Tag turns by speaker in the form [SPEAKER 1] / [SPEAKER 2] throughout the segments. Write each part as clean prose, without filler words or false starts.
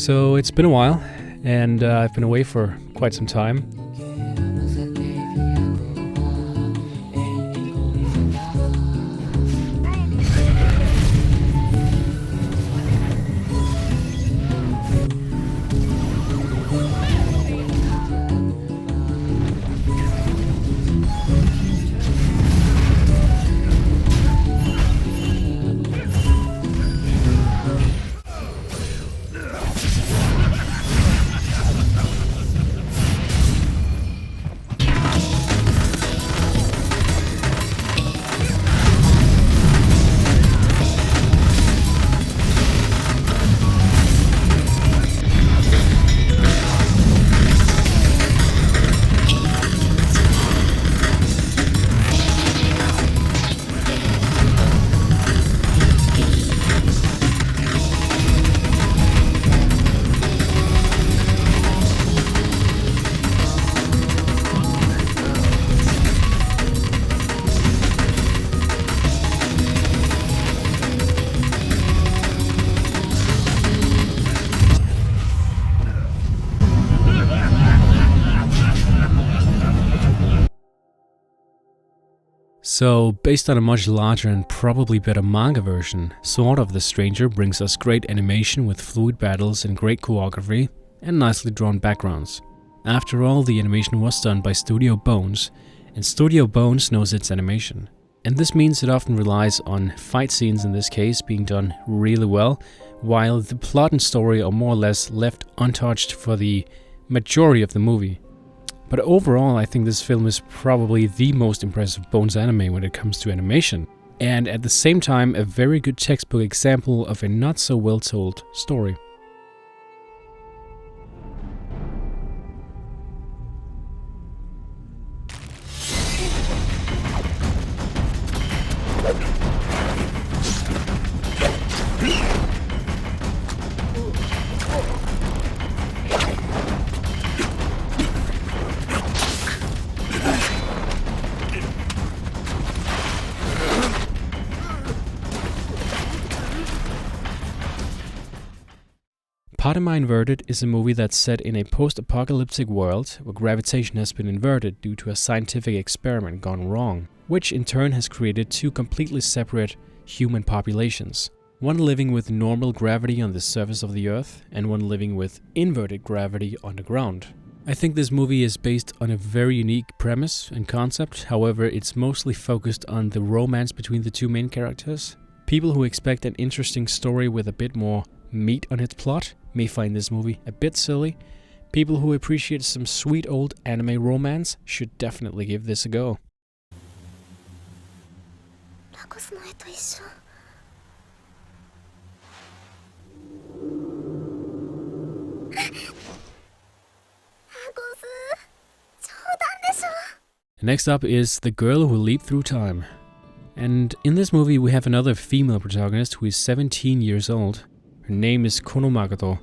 [SPEAKER 1] So it's been a while, and I've been away for quite some time. So, based on a much larger and probably better manga version, Sword of the Stranger brings us great animation with fluid battles and great choreography and nicely drawn backgrounds. After all, the animation was done by Studio Bones, and Studio Bones knows its animation. And this means it often relies on fight scenes, in this case, being done really well, while the plot and story are more or less left untouched for the majority of the movie. But overall, I think this film is probably the most impressive Bones anime when it comes to animation, and at the same time a very good textbook example of a not so well told story. Patema Inverted is a movie that's set in a post-apocalyptic world where gravitation has been inverted due to a scientific experiment gone wrong, which in turn has created two completely separate human populations. One living with normal gravity on the surface of the Earth, and one living with inverted gravity on the ground. I think this movie is based on a very unique premise and concept, however it's mostly focused on the romance between the two main characters. People who expect an interesting story with a bit more meat on its plot may find this movie a bit silly. People who appreciate some sweet old anime romance should definitely give this a go. Next up is The Girl Who Leaped Through Time. And in this movie we have another female protagonist who is 17 years old. Her name is Konomagato,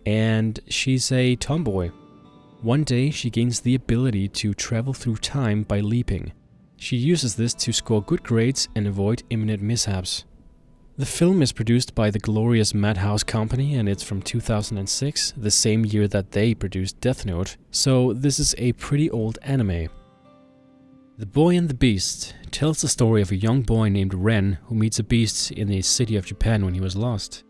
[SPEAKER 1] and she's a tomboy. One day she gains the ability to travel through time by leaping. She uses this to score good grades and avoid imminent mishaps. The film is produced by the glorious Madhouse Company, and it's from 2006, the same year that they produced Death Note, so this is a pretty old anime. The Boy and the Beast tells the story of a young boy named Ren who meets a beast in the city of Japan when he was lost.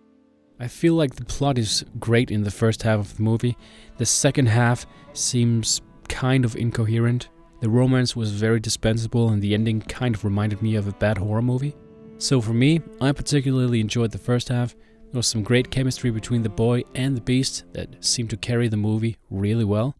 [SPEAKER 1] I feel like the plot is great in the first half of the movie. The second half seems kind of incoherent. The romance was very dispensable and the ending kind of reminded me of a bad horror movie. So for me, I particularly enjoyed the first half. There was some great chemistry between the boy and the beast that seemed to carry the movie really well.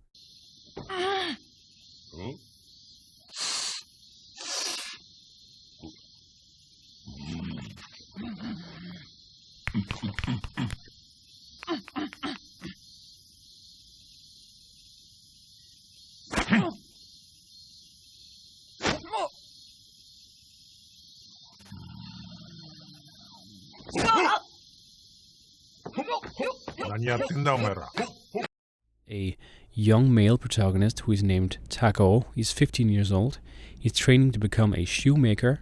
[SPEAKER 1] A young male protagonist who is named Tako. He's 15 years old. He's training to become a shoemaker.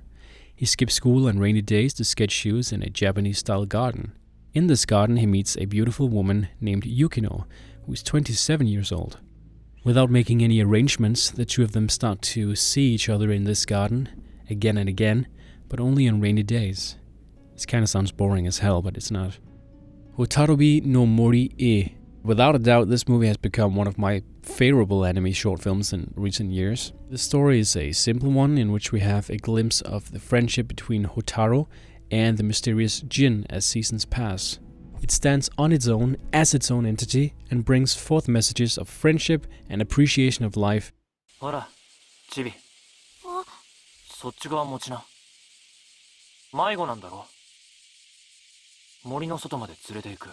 [SPEAKER 1] He skips school on rainy days to sketch shoes in a Japanese-style garden. In this garden, he meets a beautiful woman named Yukino, who is 27 years old. Without making any arrangements, the two of them start to see each other in this garden, again and again, but only on rainy days. This kind of sounds boring as hell, but it's not. Hotarubi no Mori e. Without a doubt, this movie has become one of my favorable anime short films in recent years. The story is a simple one in which we have a glimpse of the friendship between Hotaru and the mysterious Jin as seasons pass. It stands on its own as its own entity and brings forth messages of friendship and appreciation of life.
[SPEAKER 2] ほら、チビ。そっち側持ちな。迷子なんだろ。森の外まで連れて行く。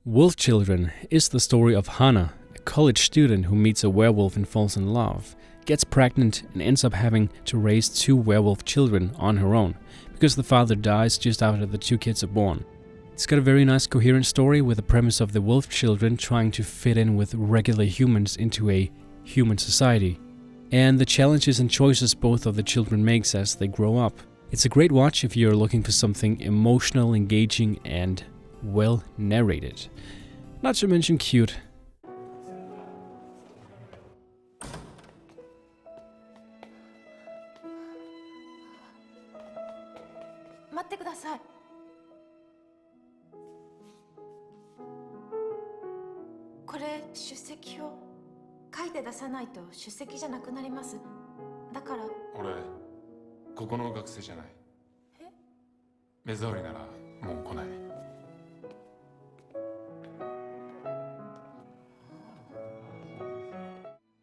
[SPEAKER 1] Wolf Children is the story of Hana, a college student who meets a werewolf and falls in love, gets pregnant and ends up having to raise 2 werewolf children on her own, because the father dies just after the 2 kids are born. It's got a very nice coherent story with the premise of the wolf children trying to fit in with regular humans into a human society, and the challenges and choices both of the children makes as they grow up. It's a great watch if you're looking for something emotional, engaging, and well narrated. Not to mention cute.
[SPEAKER 3] 待ってください。これ出席表書いて出さないと出席じゃなくなります。だから。
[SPEAKER 4] 俺ここの学生じゃない。目障りならもう来ない。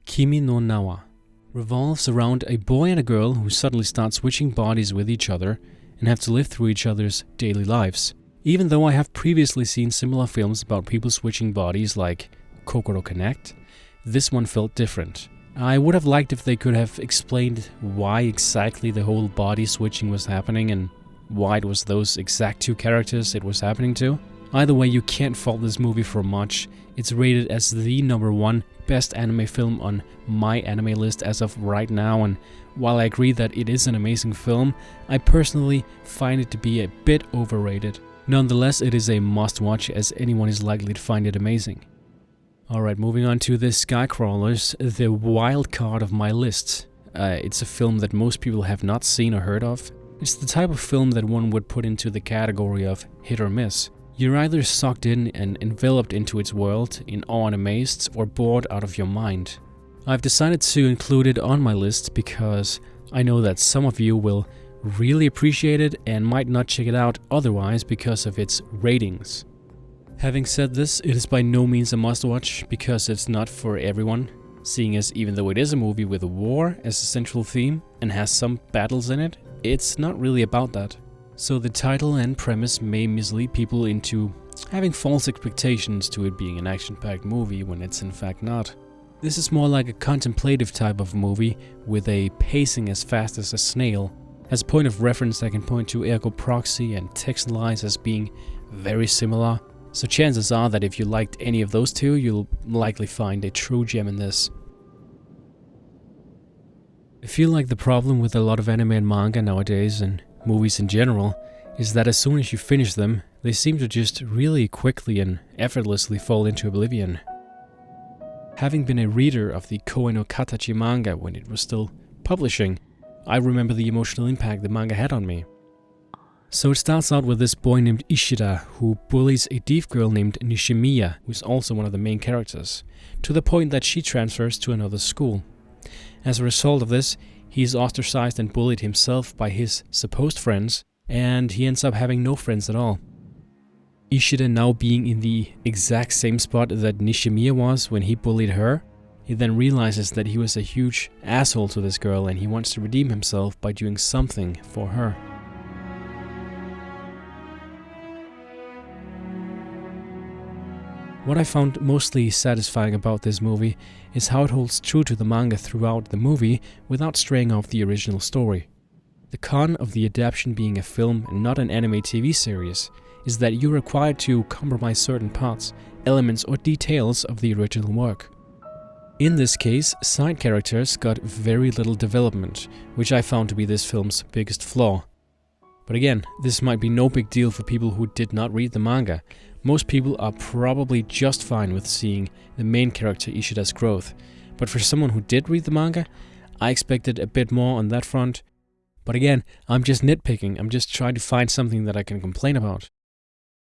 [SPEAKER 1] Kimi no Nawa revolves around a boy and a girl who suddenly start switching bodies with each other and have to live through each other's daily lives. Even though I have previously seen similar films about people switching bodies like Kokoro Connect, this one felt different. I would have liked if they could have explained why exactly the whole body switching was happening and why it was those exact 2 characters it was happening to. Either way, you can't fault this movie for much. It's rated as the #1 best anime film on my anime list as of right now, and while I agree that it is an amazing film, I personally find it to be a bit overrated. Nonetheless, it is a must-watch as anyone is likely to find it amazing. Alright, moving on to the Skycrawlers, the wild card of my list. It's a film that most people have not seen or heard of. It's the type of film that one would put into the category of hit or miss. You're either sucked in and enveloped into its world, in awe and amazed, or bored out of your mind. I've decided to include it on my list because I know that some of you will really appreciate it and might not check it out otherwise because of its ratings. Having said this, it is by no means a must-watch because it's not for everyone, seeing as even though it is a movie with war as a central theme and has some battles in it, it's not really about that. So the title and premise may mislead people into having false expectations to it being an action-packed movie when it's in fact not. This is more like a contemplative type of movie with a pacing as fast as a snail. As a point of reference, I can point to Ergo Proxy and Text Lies as being very similar, so chances are that if you liked any of those 2, you'll likely find a true gem in this. I feel like the problem with a lot of anime and manga nowadays, and movies in general, is that as soon as you finish them, they seem to just really quickly and effortlessly fall into oblivion. Having been a reader of the Koe no Katachi manga when it was still publishing, I remember the emotional impact the manga had on me. So it starts out with this boy named Ishida who bullies a deaf girl named Nishimiya, who is also one of the main characters, to the point that she transfers to another school. As a result of this, he is ostracized and bullied himself by his supposed friends, and he ends up having no friends at all. Ishida now being in the exact same spot that Nishimiya was when he bullied her, he then realizes that he was a huge asshole to this girl and he wants to redeem himself by doing something for her. What I found mostly satisfying about this movie is how it holds true to the manga throughout the movie without straying off the original story. The con of the adaptation being a film and not an anime TV series is that you're required to compromise certain parts, elements or details of the original work. In this case, side characters got very little development, which I found to be this film's biggest flaw. But again, this might be no big deal for people who did not read the manga. Most people are probably just fine with seeing the main character Ishida's growth. But for someone who did read the manga, I expected a bit more on that front. But again, I'm just nitpicking, I'm just trying to find something that I can complain about.